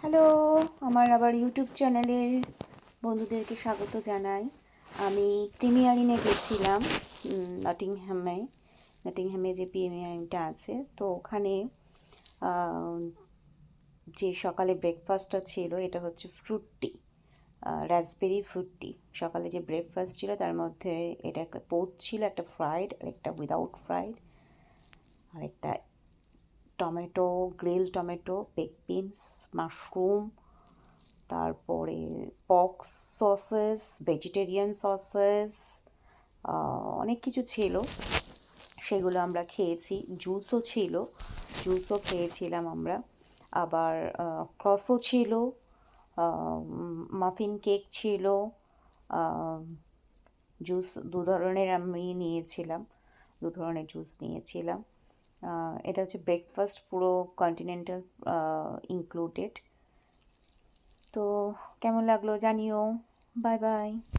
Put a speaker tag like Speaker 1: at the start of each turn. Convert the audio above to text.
Speaker 1: Hello, আমার আবার YouTube চ্যানেলের বন্ধুদেরকে স্বাগত জানাই। আমি প্রিমিয়ার ইনে গেছিলাম নটিংহ্যামে যে প্রিমিয়ার ইনটা আছে, তো ওখানে যে সকালে ব্রেকফাস্টটা ছিল এটা হচ্ছে ফ্রুট টি, রাসবেরি ফ্রুট টি। সকালে যে ব্রেকফাস্ট ছিল তার মধ্যে এটা একটা পোচ ছিল, একটা ফ্রাইড আর একটা উইদাউট ফ্রাইড, আর একটা tomato, grill tomato, bake beans, mushroom, তারপরে পক্স সসেস, ভেজিটেরিয়ান সসেস, অনেক কিছু ছিল। সেগুলো আমরা খেয়েছি। জুসও ছিল, জুসও খেয়েছিলাম আমরা। আবার ক্রসও ছিল, মাফিন কেক ছিল, জুস দু ধরনের আমি নিয়েছিলাম, দু ধরনের জুস নিয়েছিলাম। এটা হচ্ছে ব্রেকফাস্ট, পুরো কন্টিনেন্টাল ইনক্লুডেড। তো কেমন লাগলো জানিও। Bye bye.